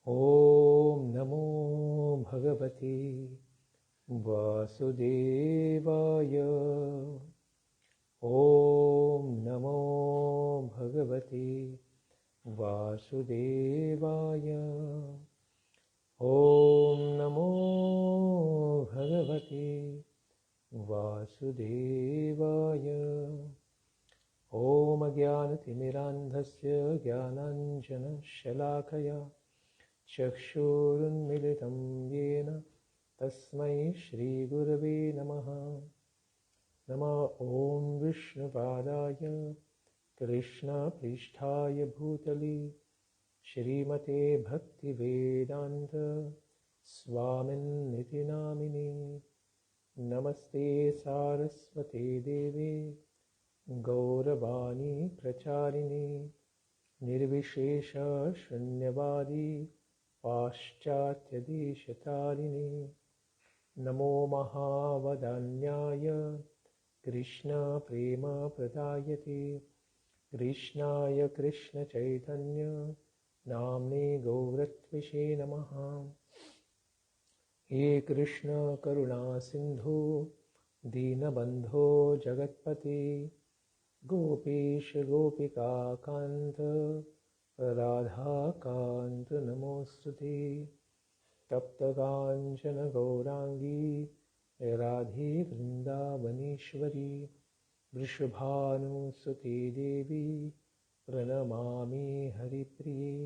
ॐ नमो भगवते वासुदेवाय। ॐ नमो भगवते वासुदेवाय। ॐ नमो भगवते वासुदेवाय। ॐ अज्ञानतिमिरान्धस्य ज्ञानाञ्जनशलाकया चक्षुरुन्मिलितं येन तस्मै श्रीगुरवे नमः। नमः ॐ विष्णुपादाय कृष्णपृष्ठाय भूतले श्रीमते भक्तिवेदान्त स्वामिन्निति नामिने। नमस्ते सारस्वते देवे गौरवाणी प्रचारिणे निर्विशेष शून्यवादी पाश्चात्यदेशतारिणे। नमो महावदान्याय कृष्णप्रेमप्रदायते कृष्णाय कृष्णचैतन्य नाम्ने गौरत्विषे नमः। हे कृष्ण करुणा सिन्धु दीनबन्धो जगत्पते गोपेश गोपिका कान्त राधाकान्त नमोऽस्तुते। तप्तकाञ्चन गौराङ्गी राधे वृन्दावनेश्वरी वृषभानुसुते देवी प्रणमामि हरिप्रिये।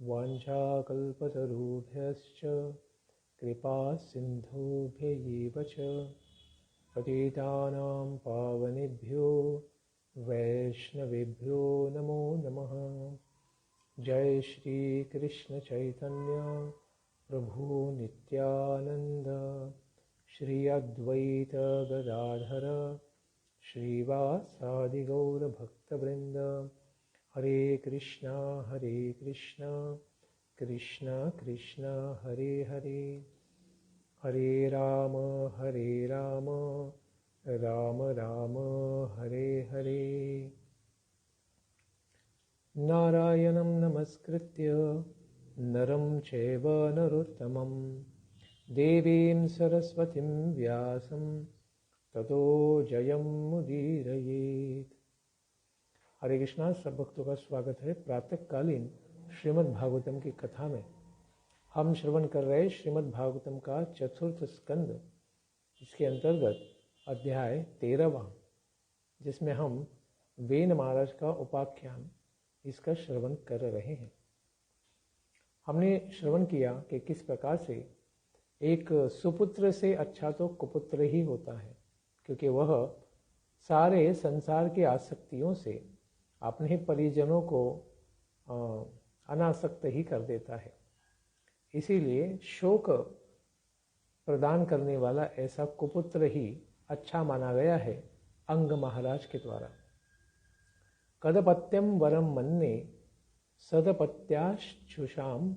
वाञ्छाकल्पतरुभ्यश्च कृपा सिन्धुभ्य एव च पतितानां पावनेभ्यो वैष्णवेभ्यो नमो नमः। जय श्री कृष्ण चैतन्य प्रभु नित्यानंद श्री अद्वैत गदाधर श्रीवासादि गौर भक्तवृंद। हरे कृष्णा कृष्ण कृष्ण हरे हरे, हरे राम राम राम हरे हरे। नारायणं नमस्कृत्य नरं चैव नरोत्तमं देवीं सरस्वतीं व्यासं ततो जयमुदीरयेत्। हरे कृष्णा। सब भक्तों का स्वागत है प्रातःकालीन श्रीमद् भागवतम की कथा में। हम श्रवण कर रहे श्रीमद् भागवतम का चतुर्थ स्कंद, इसके अंतर्गत अध्याय 13वां, जिसमें हम वेन महाराज का उपाख्यान इसका श्रवण कर रहे हैं। हमने श्रवण किया कि किस प्रकार से एक सुपुत्र से अच्छा तो कुपुत्र ही होता है, क्योंकि वह सारे संसार की आसक्तियों से अपने परिजनों को अनासक्त ही कर देता है। इसीलिए शोक प्रदान करने वाला ऐसा कुपुत्र ही अच्छा माना गया है अंग महाराज के द्वारा। कदपत्यम वरम मन्ने सदपत्याश्चुषाम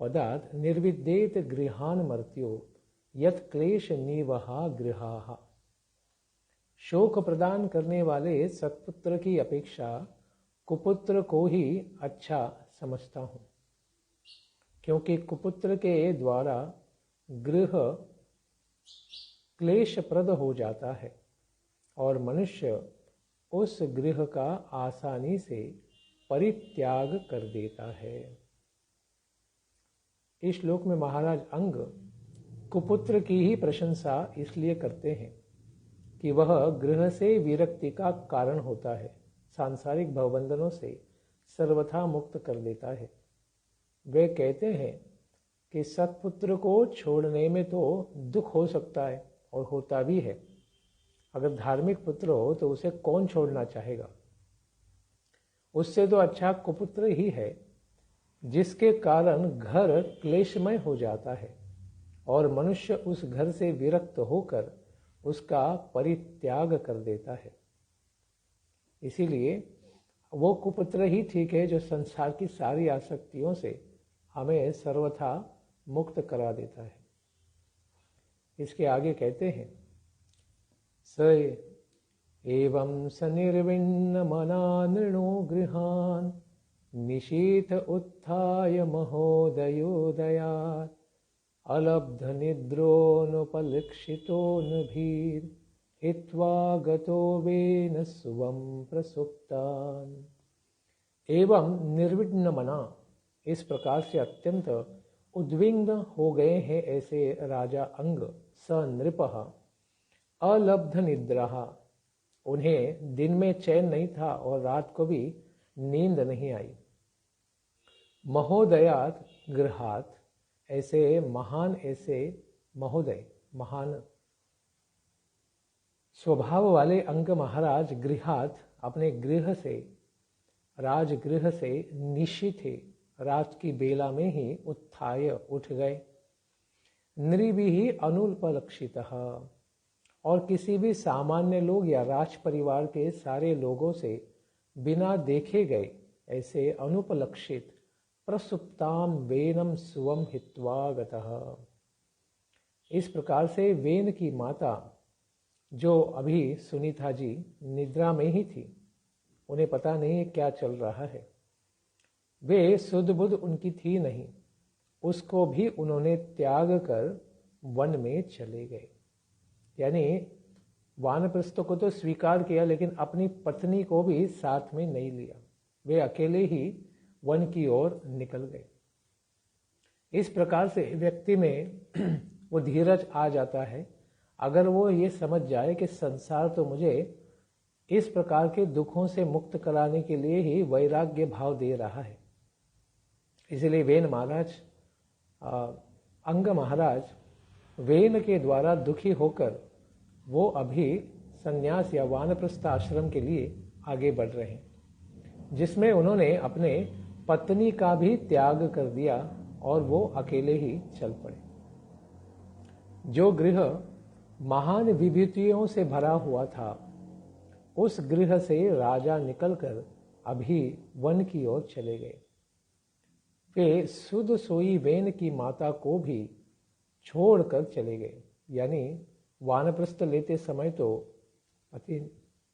पदात् निर्विद्येत गृहान मर्त्यो यत् क्लेश निवहा गृहाः। शोक प्रदान करने वाले सत्पुत्र की अपेक्षा कुपुत्र को ही अच्छा समझता हूँ, क्योंकि कुपुत्र के द्वारा गृह क्लेशप्रद हो जाता है और मनुष्य उस गृह का आसानी से परित्याग कर देता है। इस श्लोक में महाराज अंग कुपुत्र की ही प्रशंसा इसलिए करते हैं कि वह गृह से विरक्ति का कारण होता है, सांसारिक भवबंधनों से सर्वथा मुक्त कर देता है। वे कहते हैं कि सत्पुत्र को छोड़ने में तो दुख हो सकता है और होता भी है। अगर धार्मिक पुत्र हो तो उसे कौन छोड़ना चाहेगा। उससे तो अच्छा कुपुत्र ही है, जिसके कारण घर क्लेशमय हो जाता है और मनुष्य उस घर से विरक्त होकर उसका परित्याग कर देता है। इसीलिए वो कुपुत्र ही ठीक है जो संसार की सारी आसक्तियों से हमें सर्वथा मुक्त करा देता है। इसके आगे कहते हैं, स एवं स निर्विण्ण मना नृणो गृहान् निशीथ उत्थाय महोदयोदयात् अलब्धनिद्रोऽनुपलक्षितो नभीर् हित्वा गतो वेन सुवं प्रसुप्तान्। एवं निर्विघ्न मना, इस प्रकार से अत्यंत उद्विग्न हो गए हैं ऐसे राजा अंग स नृपः अलब्ध निद्रा, उन्हें दिन में चैन नहीं था और रात को भी नींद नहीं आई। महोदयात गृहात, ऐसे महोदय महान स्वभाव वाले अंग महाराज गृहात अपने गृह से, राजगृह से निशीथे रात की बेला में ही उत्थाय उठ गए। नृभिः अनुपलक्षितः, और किसी भी सामान्य लोग या राज परिवार के सारे लोगों से बिना देखे गए ऐसे अनुपलक्षित प्रसुप्ताम वेनम सुवम हित्वा गतः। इस प्रकार से वेन की माता, जो अभी सुनीता जी निद्रा में ही थी, उन्हें पता नहीं क्या चल रहा है, वे सुध बुध उनकी थी नहीं, उसको भी उन्होंने त्याग कर वन में चले गए। यानी वानप्रस्थ को तो स्वीकार किया, लेकिन अपनी पत्नी को भी साथ में नहीं लिया, वे अकेले ही वन की ओर निकल गए। इस प्रकार से व्यक्ति में वो धीरज आ जाता है, अगर वो ये समझ जाए कि संसार तो मुझे इस प्रकार के दुखों से मुक्त कराने के लिए ही वैराग्य भाव दे रहा है। इसलिए वेन महाराज, अंग महाराज वेन के द्वारा दुखी होकर वो अभी संन्यास या वानप्रस्थ आश्रम के लिए आगे बढ़ रहे हैं, जिसमें उन्होंने अपने पत्नी का भी त्याग कर दिया और वो अकेले ही चल पड़े। जो गृह महान विभूतियों से भरा हुआ था, उस गृह से राजा निकलकर अभी वन की ओर चले गए। वे सुध सोई वेन की माता को भी छोड़कर चले गए। यानी वानप्रस्थ लेते समय तो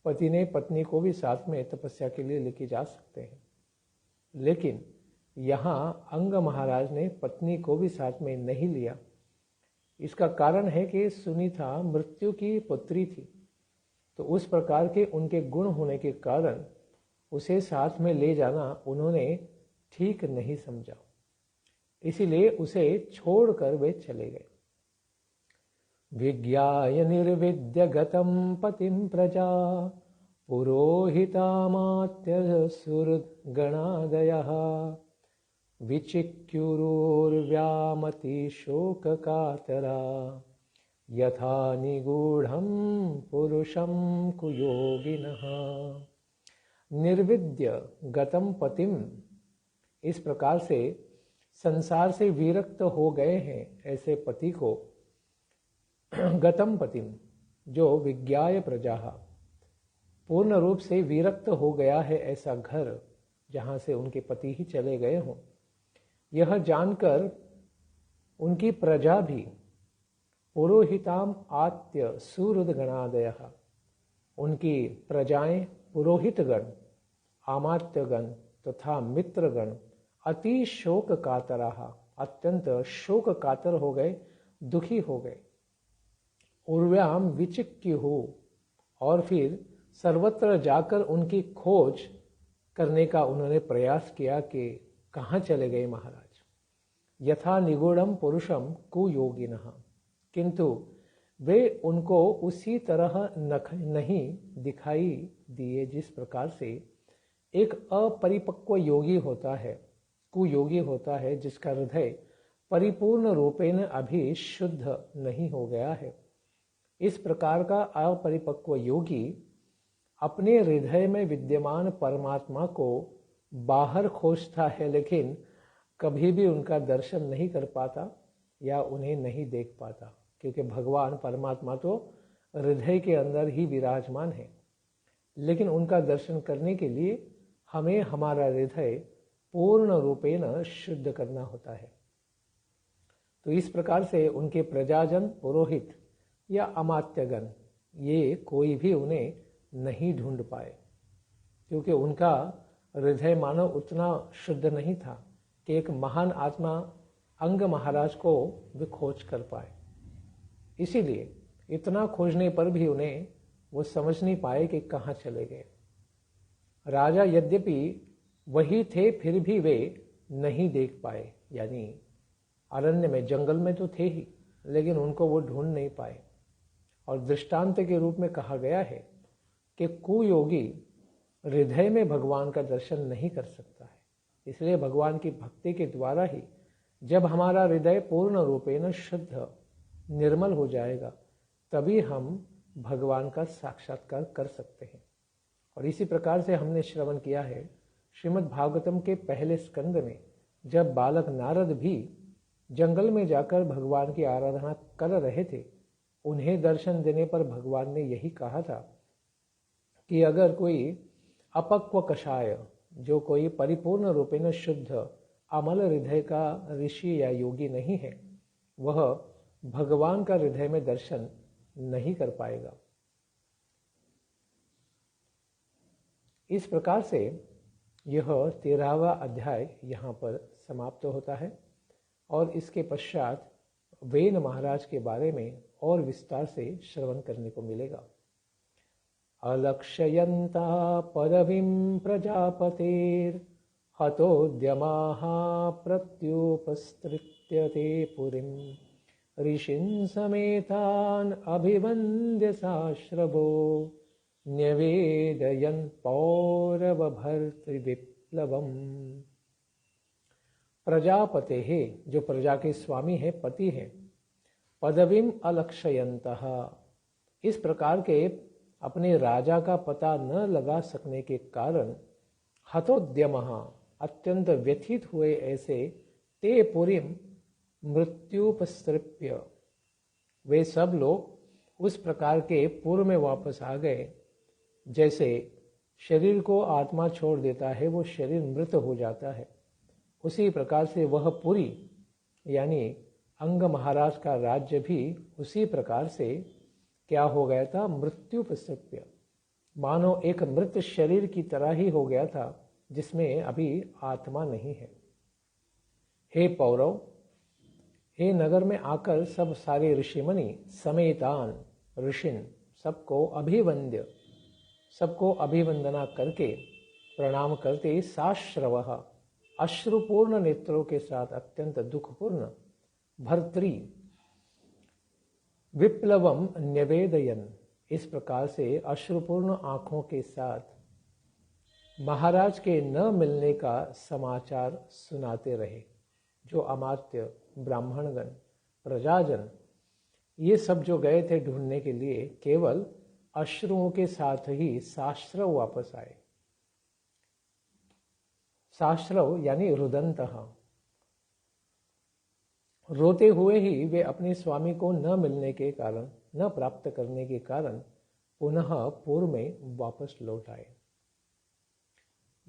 पति ने पत्नी को भी साथ में तपस्या के लिए लेके जा सकते हैं, लेकिन यहाँ अंग महाराज ने पत्नी को भी साथ में नहीं लिया। इसका कारण है कि सुनीता मृत्यु की पुत्री थी, तो उस प्रकार के उनके गुण होने के कारण उसे साथ में ले जाना उन्होंने ठीक नहीं समझा, इसीलिए उसे छोड़कर वे चले गए। विज्ञाय निर्विद्य गतं पतिं प्रजा पुरोहितामात्य सुहृद्गणादयः विचिक्युरुर्व्यामति शोककातरा यथा निगूढ़ं पुरुषं कुयोगिनः। निर्विद्य गतं पतिम, इस प्रकार से संसार से विरक्त हो गए हैं ऐसे पति को, गतम पतिम, जो विज्ञाय प्रजा, पूर्ण रूप से विरक्त हो गया है ऐसा घर जहाँ से उनके पति ही चले गए हों, यह जानकर उनकी प्रजा भी पुरोहिताम आत्य सुहृद गणादय, उनकी प्रजाएं पुरोहितगण, आमात्यगण तथा मित्रगण अति शोक कातरा, अत्यंत शोक कातर हो गए, दुखी हो गए। उर्व्याम विचिक्य हो, और फिर सर्वत्र जाकर उनकी खोज करने का उन्होंने प्रयास किया कि कहाँ चले गए महाराज। यथा निगूढ़म पुरुषम कुयोगिनः, किंतु वे उनको उसी तरह नहीं दिखाई दिए जिस प्रकार से एक अपरिपक्व योगी होता है, कुयोगी होता है, जिसका हृदय परिपूर्ण रूपेण अभी शुद्ध नहीं हो गया है। इस प्रकार का अपरिपक्व योगी अपने हृदय में विद्यमान परमात्मा को बाहर खोजता है, लेकिन कभी भी उनका दर्शन नहीं कर पाता या उन्हें नहीं देख पाता, क्योंकि भगवान परमात्मा तो हृदय के अंदर ही विराजमान है। लेकिन उनका दर्शन करने के लिए हमें हमारा हृदय पूर्ण रूपेण शुद्ध करना होता है। तो इस प्रकार से उनके प्रजाजन, पुरोहित या अमात्यगण, ये कोई भी उन्हें नहीं ढूंढ पाए, क्योंकि उनका हृदय मानो उतना शुद्ध नहीं था कि एक महान आत्मा अंग महाराज को भी खोज कर पाए। इसीलिए इतना खोजने पर भी उन्हें वो समझ नहीं पाए कि कहाँ चले गए। राजा यद्यपि वही थे फिर भी वे नहीं देख पाए, यानी अरण्य में जंगल में तो थे ही, लेकिन उनको वो ढूंढ नहीं पाए। और दृष्टांत के रूप में कहा गया है कि कुयोगी हृदय में भगवान का दर्शन नहीं कर सकता है। इसलिए भगवान की भक्ति के द्वारा ही जब हमारा हृदय पूर्ण रूपेण शुद्ध निर्मल हो जाएगा, तभी हम भगवान का साक्षात्कार कर सकते हैं। और इसी प्रकार से हमने श्रवण किया है श्रीमद् भागवतम के पहले स्कंद में, जब बालक नारद भी जंगल में जाकर भगवान की आराधना कर रहे थे, उन्हें दर्शन देने पर भगवान ने यही कहा था कि अगर कोई अपक्व कषाय, जो कोई परिपूर्ण रूपेण शुद्ध अमल हृदय का ऋषि या योगी नहीं है, वह भगवान का हृदय में दर्शन नहीं कर पाएगा। इस प्रकार से यह 13वां अध्याय यहाँ पर समाप्त होता है और इसके पश्चात वेन महाराज के बारे में और विस्तार से श्रवण करने को मिलेगा। अलक्षयन्ता पदवीं प्रजापतेर हतोद्यमाः प्रत्युपस्त्रित्य ते पुरीं ऋषीन् समेतान् अभिवन्द्य साश्रभो न्यवेदयन् पौरवभर्तृविप्लवम्। प्रजापते है, जो प्रजा के स्वामी है, पति है, पदवीं अलक्षयन्तः, इस प्रकार के अपने राजा का पता न लगा सकने के कारण हतोद्यमः, अत्यंत व्यथित हुए ऐसे, ते पुरीं मृत्युपस्त्रिप्य, वे सब लोग उस प्रकार के पूर्व में वापस आ गए जैसे शरीर को आत्मा छोड़ देता है, वो शरीर मृत हो जाता है। उसी प्रकार से वह पुरी यानी अंग महाराज का राज्य भी उसी प्रकार से क्या हो गया था, मृत्युपस्त्रिप्य, मानो एक मृत शरीर की तरह ही हो गया था जिसमें अभी आत्मा नहीं है। हे पौरव, हे नगर में आकर सब सारे ऋषिमुनि समेतान, ऋषिन, सबको अभिवंद्य, सबको अभिवंदना करके प्रणाम करते, साश्रवः, अश्रुपूर्ण नेत्रों के साथ अत्यंत दुखपूर्ण, भर्तृ विप्लवम न्यवेदयन, इस प्रकार से अश्रुपूर्ण आंखों के साथ महाराज के न मिलने का समाचार सुनाते रहे। जो अमात्य, ब्राह्मणगण, प्रजाजन, ये सब जो गए थे ढूंढने के लिए, केवल अश्रुओं के साथ ही साश्रव वापस आए। साश्रव यानी रुदंतः, रोते हुए ही वे अपने स्वामी को न मिलने के कारण, न प्राप्त करने के कारण पुनः पूर्व में वापस लौट आए।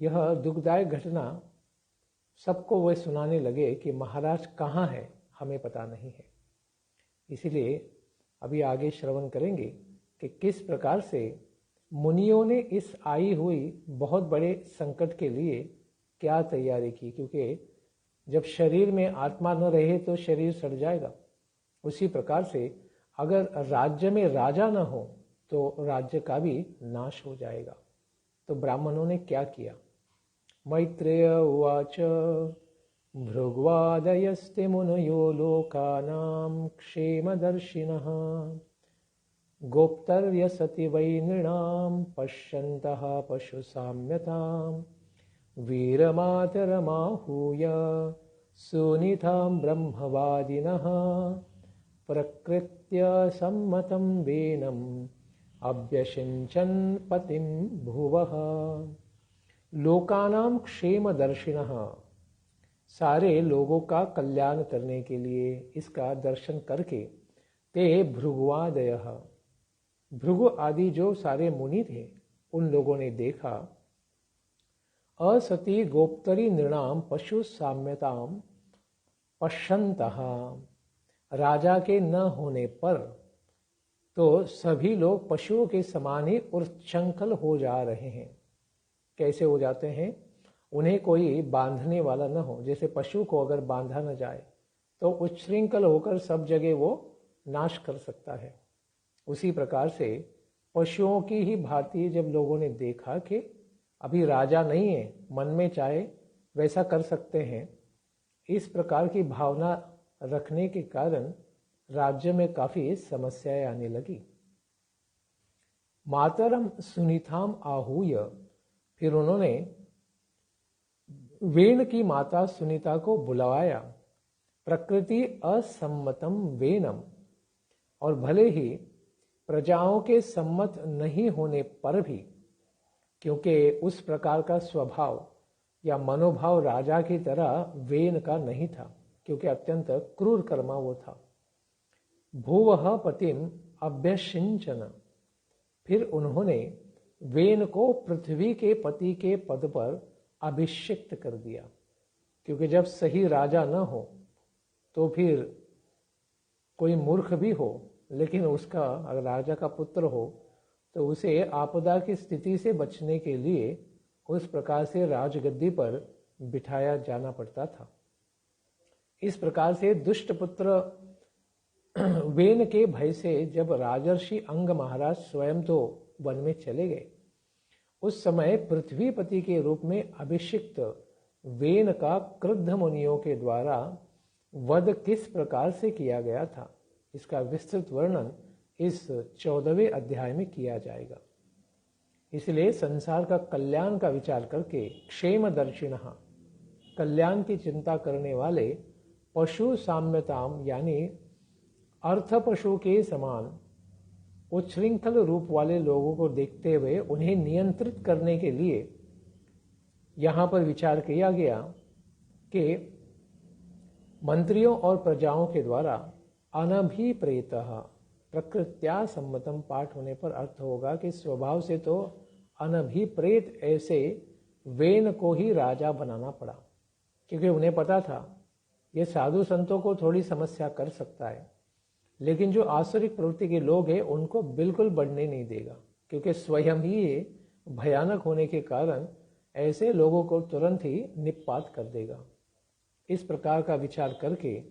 यह दुखदायक घटना सबको वे सुनाने लगे कि महाराज कहाँ है, हमें पता नहीं है। इसीलिए अभी आगे श्रवण करेंगे कि किस प्रकार से मुनियों ने इस आई हुई बहुत बड़े संकट के लिए क्या तैयारी की, क्योंकि जब शरीर में आत्मा न रहे तो शरीर सड़ जाएगा। उसी प्रकार से अगर राज्य में राजा न हो तो राज्य का भी नाश हो जाएगा। तो ब्राह्मणों ने क्या किया? मैत्रेय उवाच भृग्वादयस्ते मुनयो लोकानां क्षेमदर्शिनः गोप्तर्य सति वै नृणां पश्यन्तः पशुसाम्यतां वीरमातरमाहूय सुनीतां ब्रह्मवादिनः प्रकृत्य सम्मतं वेनम् अभ्यषिञ्चन् पतिं भुवः। लोकानां क्षेमदर्शिनः, सारे लोगों का कल्याण करने के लिए इसका दर्शन करके, ते भृगुवादयः, भृगु आदि जो सारे मुनि थे उन लोगों ने देखा, असति गोप्तरी नृणाम पशु साम्यतां पश्यन्तः, राजा के न होने पर तो सभी लोग पशुओं के समान ही उच्छृंखल हो जा रहे हैं। कैसे हो जाते हैं? उन्हें कोई बांधने वाला न हो। जैसे पशु को अगर बांधा न जाए तो उच्छृंखल होकर सब जगह वो नाश कर सकता है। उसी प्रकार से पशुओं की ही भांति जब लोगों ने देखा कि अभी राजा नहीं है, मन में चाहे वैसा कर सकते हैं, इस प्रकार की भावना रखने के कारण राज्य में काफी समस्याएं आने लगी। मातरम सुनीताम आहूय, फिर उन्होंने वेन की माता सुनीता को बुलवाया। प्रकृति असम्मतम वेनम, और भले ही प्रजाओं के सम्मत नहीं होने पर भी, क्योंकि उस प्रकार का स्वभाव या मनोभाव राजा की तरह वेन का नहीं था, क्योंकि अत्यंत क्रूर कर्मा वो था। भूवः पतिम अभ्यसिंचन, फिर उन्होंने वेन को पृथ्वी के पति के पद पर अभिषिक्त कर दिया, क्योंकि जब सही राजा न हो तो फिर कोई मूर्ख भी हो लेकिन उसका अगर राजा का पुत्र हो तो उसे आपदा की स्थिति से बचने के लिए उस प्रकार से राजगद्दी पर बिठाया जाना पड़ता था। इस प्रकार से दुष्ट पुत्र वेन के भय से जब राजर्षि अंग महाराज स्वयं तो वन में चले गए, उस समय पृथ्वीपति के रूप में अभिषिक्त वेन का क्रुद्ध मुनियों के द्वारा वध किस प्रकार से किया गया था, इसका विस्तृत वर्णन इस 14वें अध्याय में किया जाएगा। इसलिए संसार का कल्याण का विचार करके क्षेमदर्शिनः, कल्याण की चिंता करने वाले, पशु साम्यताम यानी अर्थ पशु के समान उच्छृंखल रूप वाले लोगों को देखते हुए उन्हें नियंत्रित करने के लिए यहाँ पर विचार किया गया कि मंत्रियों और प्रजाओं के द्वारा अनभिप्रेतः, प्रकृत्या सम्मतम पाठ होने पर अर्थ होगा कि स्वभाव से तो अनभिप्रेत ऐसे वेन को ही राजा बनाना पड़ा, क्योंकि उन्हें पता था ये साधु संतों को थोड़ी समस्या कर सकता है, लेकिन जो आसुरिक प्रवृत्ति के लोग हैं उनको बिल्कुल बढ़ने नहीं देगा, क्योंकि स्वयं ही ये भयानक होने के कारण ऐसे लोगों को तुरंत ही निपात कर देगा। इस प्रकार का विचार करके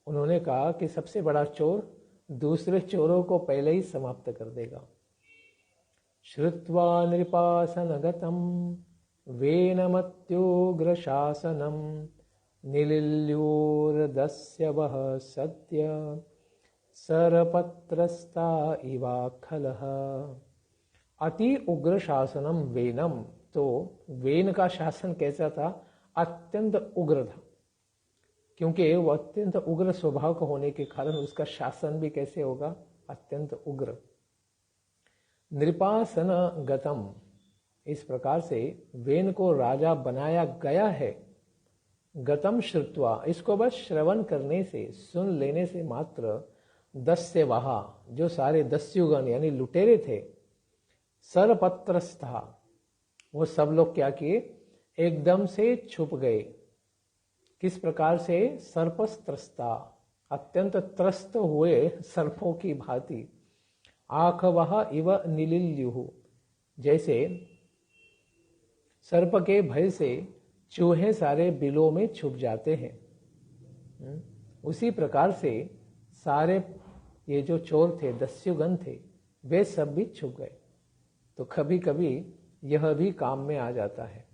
उन्होंने कहा कि सबसे बड़ा चोर दूसरे चोरों को पहले ही समाप्त कर देगा। श्रुत्वा नृपासनगतं वेनमत्युग्र शासनम निलिल्योर्दस्य वह सत्य सरपत्रस्ता इवाखलः। अति उग्र शासनम वेनम, तो वेन का शासन कैसा था? अत्यंत उग्र था, क्योंकि वो अत्यंत उग्र स्वभाव का होने के कारण उसका शासन भी कैसे होगा? अत्यंत उग्र। नृपासन गतम, इस प्रकार से वेन को राजा बनाया गया है। गतम श्रुत्वा, इसको बस श्रवण करने से, सुन लेने से मात्र, दस्य वहा, जो सारे दस्युगण यानी लुटेरे थे, सरपत्रस्था, वो सब लोग क्या किए? एकदम से छुप गए। किस प्रकार से? सर्पस्त्रस्ता, अत्यंत त्रस्त हुए सर्पों की भांति। आँख वह इव निलिल्युः, जैसे सर्प के भय से चूहे सारे बिलों में छुप जाते हैं, उसी प्रकार से सारे ये जो चोर थे, दस्युगण थे, वे सब भी छुप गए। तो कभी कभी यह भी काम में आ जाता है।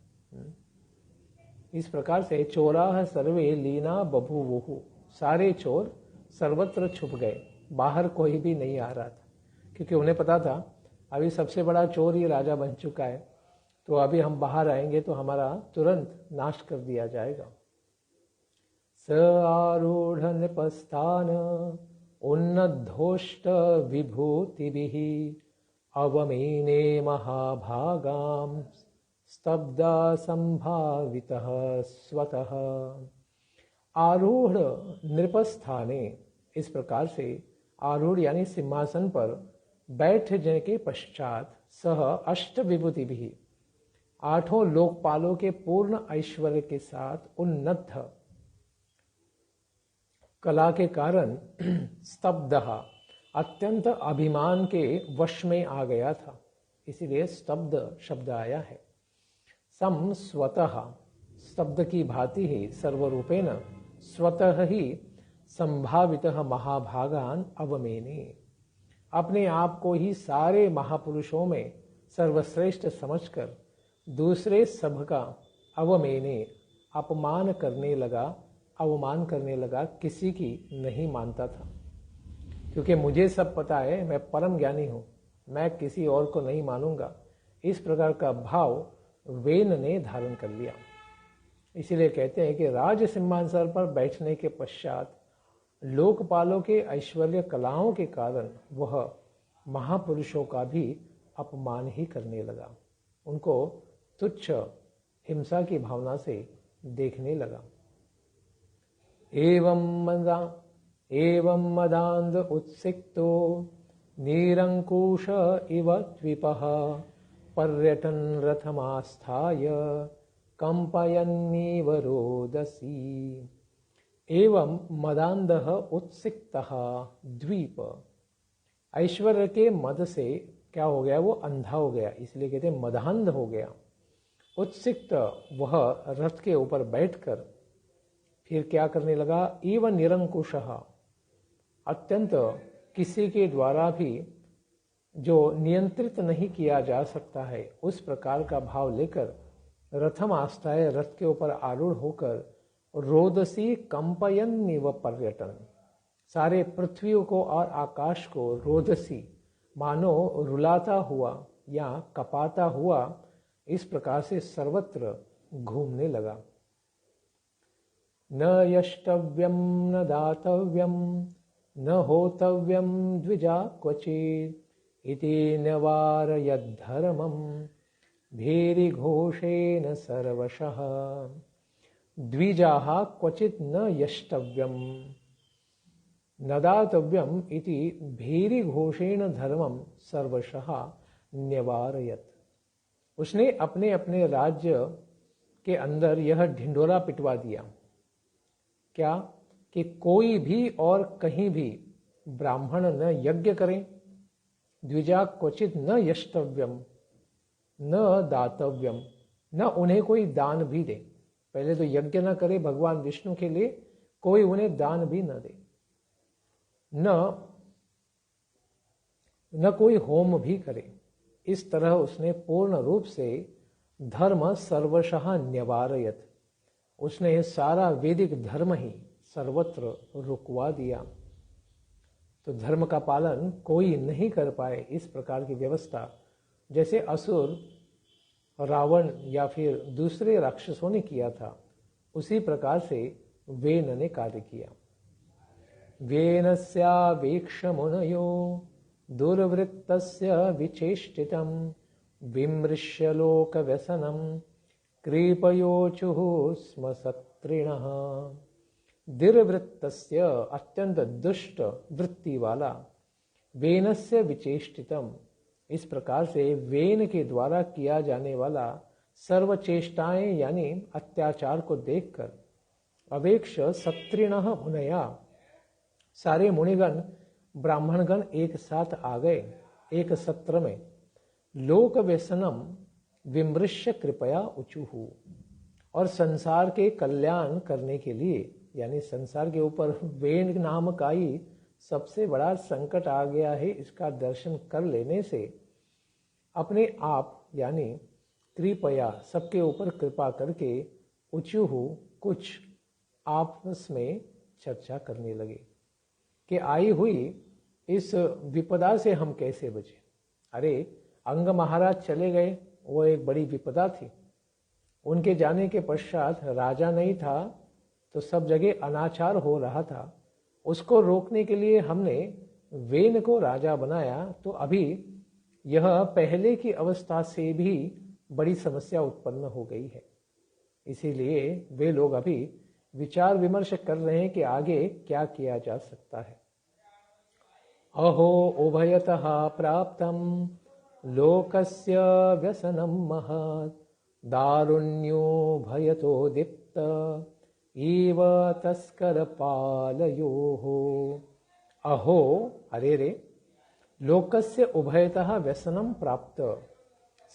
इस प्रकार से चोराः सर्वे लीना बभूवुः, सारे चोर सर्वत्र छुप गए, बाहर कोई भी नहीं आ रहा था, क्योंकि उन्हें पता था अभी सबसे बड़ा चोर ही राजा बन चुका है, तो अभी हम बाहर आएंगे तो हमारा तुरंत नाश कर दिया जाएगा। स आरूढ़ नृपस्थान उन्नद्धोष्ट विभूतिभिः अवमेने महाभागां स्तब्धा संभावितः स्वतः। आरूढ़ नृपस्थाने, इस प्रकार से आरूढ़ यानी सिंहासन पर बैठ जाने के पश्चात, सह अष्ट विभूति भी, आठों लोकपालों के पूर्ण ऐश्वर्य के साथ, उन्नत कला के कारण, स्तब्ध अत्यंत अभिमान के वश में आ गया था, इसीलिए स्तब्ध शब्द आया है। सम स्वतः, स्तब्ध की भांति ही सर्वरूपेण स्वतः ही संभावितः महाभागान अवमेने। अपने आप को ही सारे महापुरुषों में सर्वश्रेष्ठ समझकर दूसरे सबका अवमेने अपमान करने लगा, अवमान करने लगा, किसी की नहीं मानता था। क्योंकि मुझे सब पता है, मैं परम ज्ञानी हूं, मैं किसी और को नहीं मानूंगा, इस प्रकार का भाव वेन ने धारण कर लिया। इसीलिए कहते हैं कि राज सिंहासन पर बैठने के पश्चात लोकपालों के ऐश्वर्य कलाओं के कारण वह महापुरुषों का भी अपमान ही करने लगा, उनको तुच्छ हिंसा की भावना से देखने लगा। एवं मदांध उत्सिक्तो निरंकुश इव द्विपः पर्यटन रथमास्थाय कंपयन्नीव रोदसी। एवं मदांधः उत्सिक्तः द्वीप, ऐश्वर्य के मद से क्या हो गया, वो अंधा हो गया, इसलिए कहते हैं मदांध हो गया। उत्सिक्त, वह रथ के ऊपर बैठकर फिर क्या करने लगा, इव निरंकुशः, अत्यंत किसी के द्वारा भी जो नियंत्रित नहीं किया जा सकता है, उस प्रकार का भाव लेकर रथम आस्थाय, रथ के ऊपर आरूढ़ होकर रोदसी कंपयन्निव पर्यटन, सारे पृथ्वी को और आकाश को रोदसी मानो रुलाता हुआ या कपाता हुआ, इस प्रकार से सर्वत्र घूमने लगा। न यष्टव्यम न दातव्यम न होतव्यम द्विजा क्वचित् इति निवारयद्धर्मं भीरिघोषेण सर्वशः। द्विजाः क्वचित् न यष्टव्यम न दातव्यम इति भीरिघोषेण धर्मं सर्वशः निवारयत्। उसने अपने अपने राज्य के अंदर यह ढिंढोरा पिटवा दिया, क्या कि कोई भी और कहीं भी ब्राह्मण न यज्ञ करें, द्विजा क्वचित न यष्टव्यम न दातव्यम, न उन्हें कोई दान भी दे। पहले तो यज्ञ न करे भगवान विष्णु के लिए, कोई उन्हें दान भी न दे, न कोई होम भी करे। इस तरह उसने पूर्ण रूप से धर्म सर्वशः निवारयत, उसने सारा वैदिक धर्म ही सर्वत्र रुकवा दिया। तो धर्म का पालन कोई नहीं कर पाए, इस प्रकार की व्यवस्था जैसे असुर रावण या फिर दूसरे राक्षसों ने किया था, उसी प्रकार से वेन ने कार्य किया। वेनस्यावेक्ष मुनयो दुर्वृत्तस्य विचेष्टितं विमृश्य लोकव्यसनं कृपयोचुः स्म सत्रिणः। दुर्वृत्तस्य, अत्यंत दुष्ट वृत्ति वाला, वेनस्य विचेष्टितम, इस प्रकार से वेन के द्वारा किया जाने वाला सर्व चेष्टाएं यानी अत्याचार को देखकर अवेक्ष सत्रिणः मुनया, सारे मुनिगण ब्राह्मणगण एक साथ आ गए एक सत्र में। लोक व्यसनम विमृश्य कृपया उचुहु, और संसार के कल्याण करने के लिए, यानी संसार के ऊपर वेन नाम का ही सबसे बड़ा संकट आ गया है, इसका दर्शन कर लेने से अपने आप यानी कृपया सबके ऊपर कृपा करके उचुहु कुछ आपस में चर्चा करने लगे कि आई हुई इस विपदा से हम कैसे बचे। अरे अंग महाराज चले गए, वो एक बड़ी विपदा थी। उनके जाने के पश्चात राजा नहीं था तो सब जगह अनाचार हो रहा था, उसको रोकने के लिए हमने वेन को राजा बनाया, तो अभी यह पहले की अवस्था से भी बड़ी समस्या उत्पन्न हो गई है। इसीलिए वे लोग अभी विचार विमर्श कर रहे हैं कि आगे क्या किया जा सकता है। अहो उभयतः प्राप्तं लोकस्य व्यसनं महत् दारुण्यो भयतो दीप्त इव तस्कर पालयोः। अहो, अरे रे, लोकस्य उभयतः व्यसनम प्राप्त,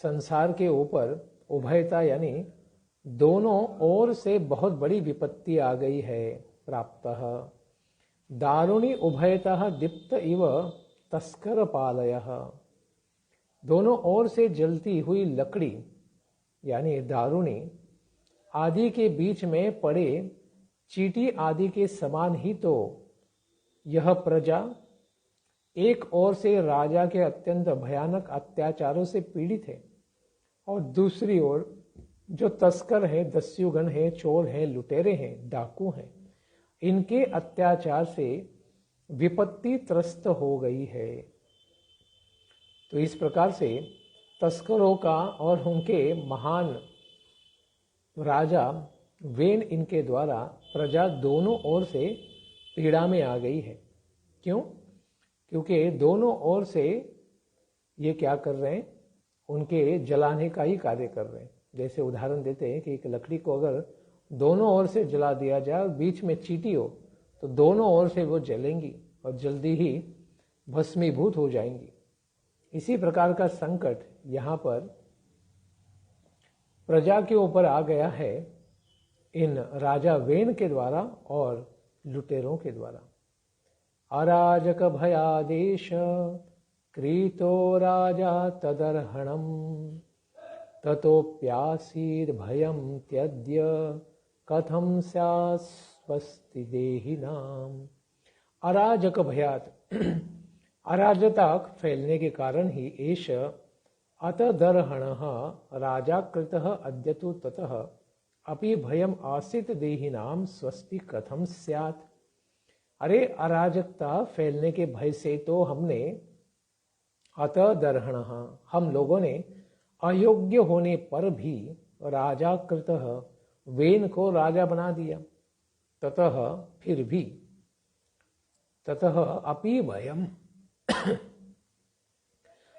संसार के ऊपर उभयता यानी दोनों ओर से बहुत बड़ी विपत्ति आ गई है। प्राप्तः दारुणी उभयतः दीप्त इव तस्कर पालयः। दोनों ओर से जलती हुई लकड़ी यानी दारुणी आदि के बीच में पड़े चींटी आदि के समान ही तो यह प्रजा एक ओर से राजा के अत्यंत भयानक अत्याचारों से पीड़ित है और दूसरी ओर जो तस्कर हैं, दस्युगण हैं, चोर हैं, लुटेरे हैं, डाकू हैं, इनके अत्याचार से विपत्ति त्रस्त हो गई है। तो इस प्रकार से तस्करों का और उनके महान राजा वेन इनके द्वारा प्रजा दोनों ओर से पीड़ा में आ गई है। क्यों? क्योंकि दोनों ओर से ये क्या कर रहे हैं, उनके जलाने का ही कार्य कर रहे हैं। जैसे उदाहरण देते हैं कि एक लकड़ी को अगर दोनों ओर से जला दिया जाए और बीच में चींटी हो तो दोनों ओर से वो जलेंगी और जल्दी ही भस्मीभूत हो जाएंगी। इसी प्रकार का संकट यहाँ पर प्रजा के ऊपर आ गया है इन राजा वेन के द्वारा और लुटेरों के द्वारा। अराजक भयादेश क्रीतो राजा तदर्हणम ततोप्यासीद भयम त्यज्य कथम स्यास्वस्ति देहिनाम। अराजक भयात अराजकता फैलने के कारण ही एष अतदर्हणः राजाकृतः अद्यतु ततः अपि भयम आसित देहिनाम स्वस्ति कथम स्यात्। अरे अराजकता फैलने के भय से तो हमने अतदर्हणः हम लोगों ने अयोग्य होने पर भी राजाकृतः वेन को राजा बना दिया। ततः फिर भी ततः अपि भयम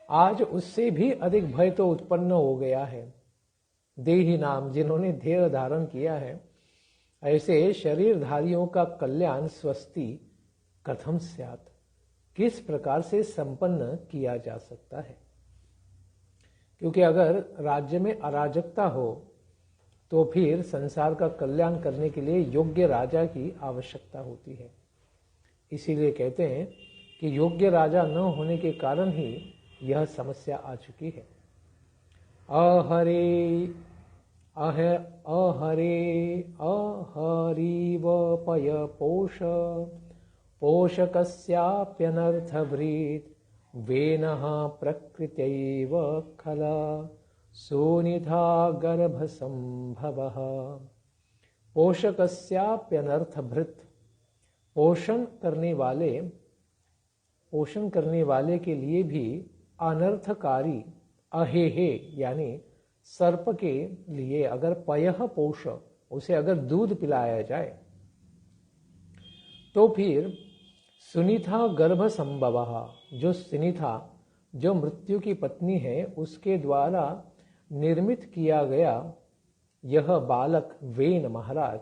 आज उससे भी अधिक भय तो उत्पन्न हो गया है। देही नाम जिन्होंने देह धारण किया है ऐसे शरीरधारियों का कल्याण स्वस्ति कथम स्यात् किस प्रकार से संपन्न किया जा सकता है। क्योंकि अगर राज्य में अराजकता हो तो फिर संसार का कल्याण करने के लिए योग्य राजा की आवश्यकता होती है। इसीलिए कहते हैं कि योग्य राजा न होने के कारण ही यह समस्या आ चुकी है। अहरे अहरीव पय पोष पोषकस्याप्यनर्थभृत् वेनः प्रकृत्यैव खला सोनिधा गर्भसंभवः। पोषकस्याप्यनर्थभृत् पोषण करने वाले के लिए भी अनर्थकारी अहेहे यानी सर्प के लिए अगर पयः पोष उसे अगर दूध पिलाया जाए तो फिर सुनीता गर्भ संभवः जो सुनीता जो मृत्यु की पत्नी है उसके द्वारा निर्मित किया गया यह बालक वेन महाराज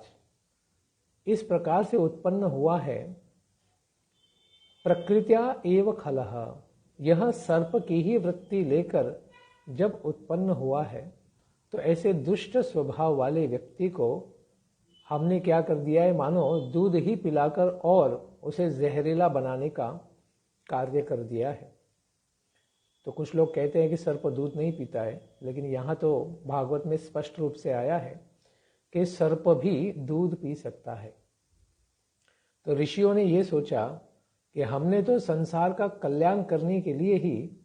इस प्रकार से उत्पन्न हुआ है। प्रकृत्या एव खलः यह सर्प की ही वृत्ति लेकर जब उत्पन्न हुआ है तो ऐसे दुष्ट स्वभाव वाले व्यक्ति को हमने क्या कर दिया है, मानो दूध ही पिलाकर और उसे जहरीला बनाने का कार्य कर दिया है। तो कुछ लोग कहते हैं कि सर्प दूध नहीं पीता है, लेकिन यहाँ तो भागवत में स्पष्ट रूप से आया है कि सर्प भी दूध पी सकता है। तो ऋषियों ने ये सोचा कि हमने तो संसार का कल्याण करने के लिए ही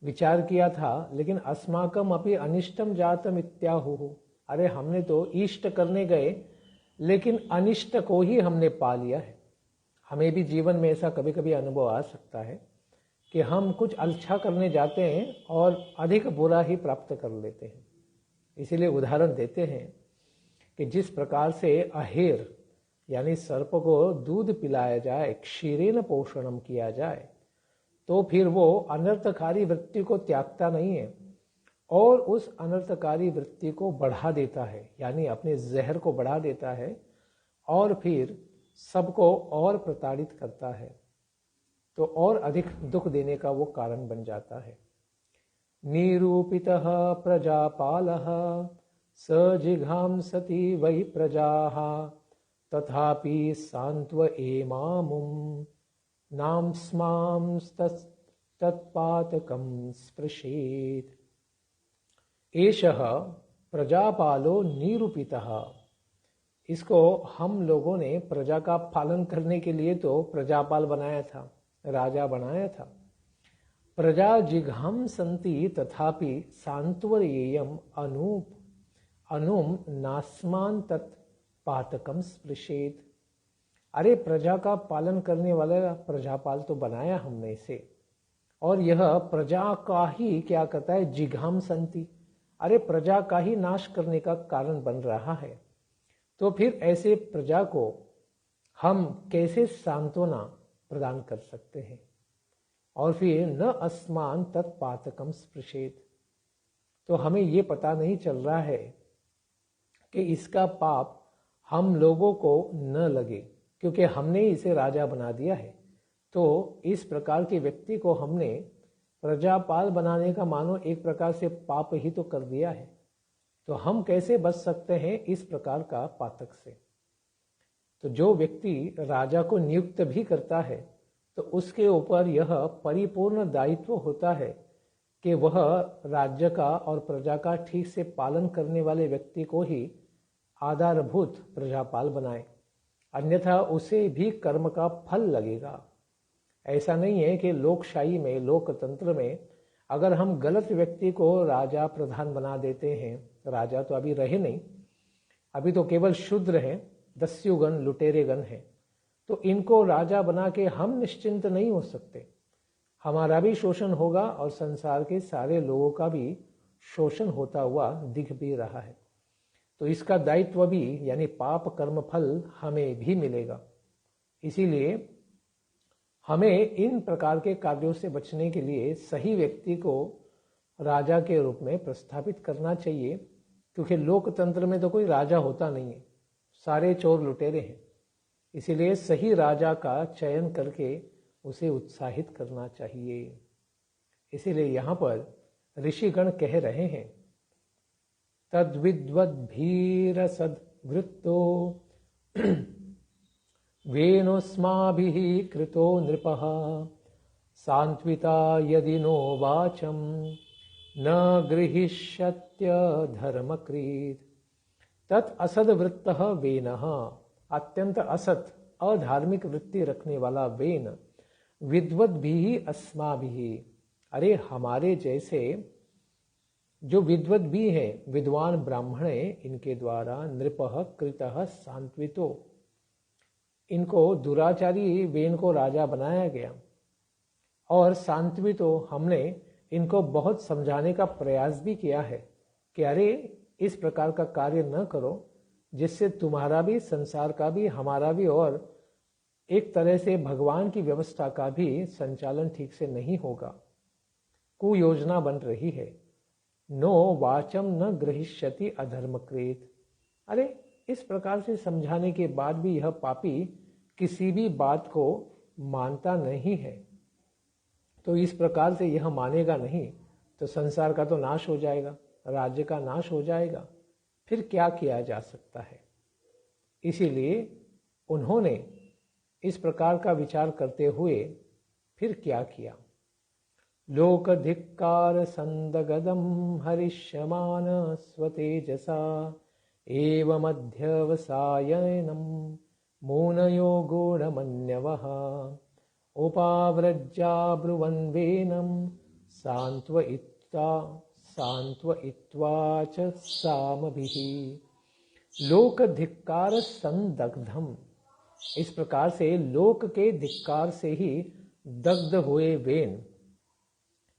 विचार किया था, लेकिन अस्माकम अपि अनिष्टम जातम इत्याहुः। अरे हमने तो इष्ट करने गए लेकिन अनिष्ट को ही हमने पा लिया है। हमें भी जीवन में ऐसा कभी कभी अनुभव आ सकता है कि हम कुछ अच्छा करने जाते हैं और अधिक बुरा ही प्राप्त कर लेते हैं। इसीलिए उदाहरण देते हैं कि जिस प्रकार से अहेर यानी सर्प को दूध पिलाया जाए, क्षीरेण पोषणम किया जाए, तो फिर वो अनर्थकारी वृत्ति को त्यागता नहीं है और उस अनर्थकारी वृत्ति को बढ़ा देता है, यानी अपने जहर को बढ़ा देता है और फिर सबको और प्रताड़ित करता है, तो और अधिक दुख देने का वो कारण बन जाता है। निरूपितः प्रजापालः स जिघांसति वै प्रजाः तथापि सान्त्व एमामुं नाम्स्मांस्तत्पातकं स्पृशेत्। एषः प्रजापालो निरूपितः। इसको हम लोगों ने प्रजा का पालन करने के लिए तो प्रजापाल बनाया था, राजा बनाया था। प्रजा जिघांसन्ति तथापि सान्त्वयेयम् अनुम नास्मान तत्पातकम स्पृशेत्। अरे प्रजा का पालन करने वाला प्रजापाल तो बनाया हमने इसे, और यह प्रजा का ही क्या करता है, जिघांसन्ति, अरे प्रजा का ही नाश करने का कारण बन रहा है। तो फिर ऐसे प्रजा को हम कैसे सांत्वना प्रदान कर सकते हैं? और फिर न अस्मान तत्पातकम स्पृशेत्, तो हमें ये पता नहीं चल रहा है कि इसका पाप हम लोगों को न लगे, क्योंकि हमने इसे राजा बना दिया है। तो इस प्रकार के व्यक्ति को हमने प्रजापाल बनाने का मानो एक प्रकार से पाप ही तो कर दिया है। तो हम कैसे बच सकते हैं इस प्रकार का पातक से? तो जो व्यक्ति राजा को नियुक्त भी करता है तो उसके ऊपर यह परिपूर्ण दायित्व होता है कि वह राज्य का और प्रजा का ठीक से पालन करने वाले व्यक्ति को ही आधारभूत प्रजापाल बनाए, अन्यथा उसे भी कर्म का फल लगेगा। ऐसा नहीं है कि लोकशाही में, लोकतंत्र में अगर हम गलत व्यक्ति को राजा प्रधान बना देते हैं, राजा तो अभी रहे नहीं, अभी तो केवल शूद्र हैं, दस्युगण लुटेरेगण हैं, तो इनको राजा बना के हम निश्चिंत नहीं हो सकते। हमारा भी शोषण होगा और संसार के सारे लोगों का भी शोषण होता हुआ दिख भी रहा है। तो इसका दायित्व भी यानी पाप कर्म फल हमें भी मिलेगा। इसीलिए हमें इन प्रकार के कार्यों से बचने के लिए सही व्यक्ति को राजा के रूप में प्रस्थापित करना चाहिए, क्योंकि लोकतंत्र में तो कोई राजा होता नहीं है, सारे चोर लुटेरे हैं। इसीलिए सही राजा का चयन करके उसे उत्साहित करना चाहिए। इसीलिए यहाँ पर ऋषिगण कह रहे हैं, तद्विद्वद्भीरसद्वृत्तो वेणुस्माभिः कृतो नृपः सान्त्विता यदि नो वाचं न गृहीष्यत्य धर्मकृत्। तत् असद वृत्तः वेनः, अत्यंत असत अधार्मिक वृत्ति रखने वाला वेन, विद्वद्भिः अस्माभिः, अरे हमारे जैसे जो विद्वत भी है, विद्वान ब्राह्मण है, इनके द्वारा नृपः कृतः सांत्वितो, इनको दुराचारी वेन को राजा बनाया गया। और सांत्वितो, हमने इनको बहुत समझाने का प्रयास भी किया है कि अरे इस प्रकार का कार्य न करो, जिससे तुम्हारा भी, संसार का भी, हमारा भी, और एक तरह से भगवान की व्यवस्था का भी संचालन ठीक से नहीं होगा। कुयोजना बन रही है। नो वाचम न ग्रहिष्यति अधर्मकृत। अरे इस प्रकार से समझाने के बाद भी यह पापी किसी भी बात को मानता नहीं है। तो इस प्रकार से यह मानेगा नहीं तो संसार का तो नाश हो जाएगा, राज्य का नाश हो जाएगा, फिर क्या किया जा सकता है। इसीलिए उन्होंने इस प्रकार का विचार करते हुए फिर क्या किया, लोकधिक्कार संदगदम हरिष्यमान स्वतेजसा एवमध्यवसायनम मूनयो गूढ़मन्यवः उपाव्रज्या ब्रुवन्वेनं सान्त्वयित्वा च सामभिः। लोकधिक्कार संदग्धम, इस प्रकार से लोक के धिक्कार से ही दग्ध हुए वेन,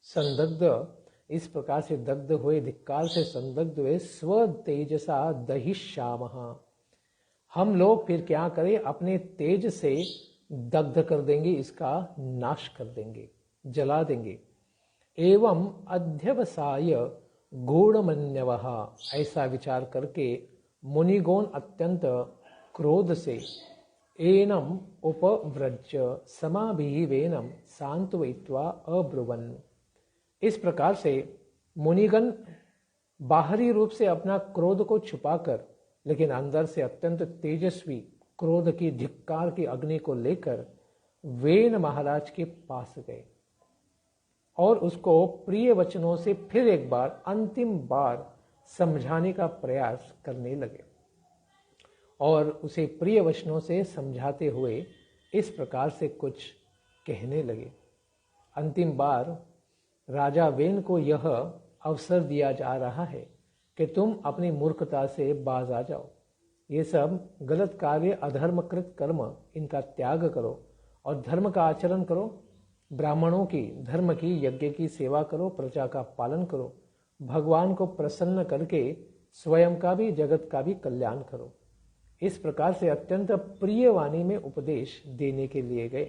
संदग्ध, इस प्रकार से दग्ध हुए, धिक्कार से संदग्ध हुए, स्व तेजसा दहिष्यामः, हम लोग फिर क्या करें, अपने तेज से दग्ध कर देंगे, इसका नाश कर देंगे, जला देंगे। एवं अध्यवसाय गूढ़मन्यवः, ऐसा विचार करके मुनिगण अत्यंत क्रोध से एनम उपव्रज्य समाभिः वेनम सांत्वयित्वा अब्रुवन्, इस प्रकार से मुनिगण बाहरी रूप से अपना क्रोध को छुपाकर लेकिन अंदर से अत्यंत तेजस्वी क्रोध की धिक्कार की अग्नि को लेकर वेन महाराज के पास गए और उसको प्रिय वचनों से फिर एक बार अंतिम बार समझाने का प्रयास करने लगे और उसे प्रिय वचनों से समझाते हुए इस प्रकार से कुछ कहने लगे। अंतिम बार राजा वेन को यह अवसर दिया जा रहा है कि तुम अपनी मूर्खता से बाज आ जाओ। ये सब गलत कार्य, अधर्मकृत कर्म, इनका त्याग करो और धर्म का आचरण करो। ब्राह्मणों की, धर्म की, यज्ञ की सेवा करो, प्रजा का पालन करो, भगवान को प्रसन्न करके स्वयं का भी जगत का भी कल्याण करो। इस प्रकार से अत्यंत प्रिय वाणी में उपदेश देने के लिए गए।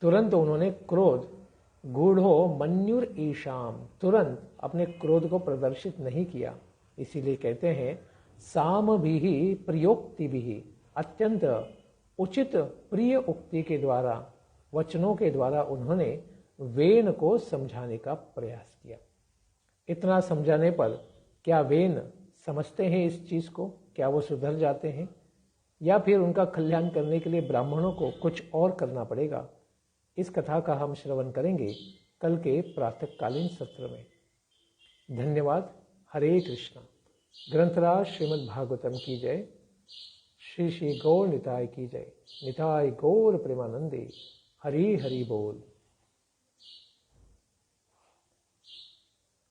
तुरंत उन्होंने क्रोध गूढ़ो मन्युर ईशाम, तुरंत अपने क्रोध को प्रदर्शित नहीं किया। इसीलिए कहते हैं साम भी प्रियोक्ति भी, अत्यंत उचित प्रिय उक्ति के द्वारा, वचनों के द्वारा उन्होंने वेन को समझाने का प्रयास किया। इतना समझाने पर क्या वेन समझते हैं इस चीज को? क्या वो सुधर जाते हैं या फिर उनका कल्याण करने के लिए ब्राह्मणों को कुछ और करना पड़ेगा? इस कथा का हम श्रवण करेंगे कल के प्रातःकालीन सत्र में। धन्यवाद। हरे कृष्णा। ग्रंथराज श्रीमद् भागवतम की जय। श्री श्री गौर निताय की जय। निताय गौर प्रेमानंदे। हरि हरि बोल।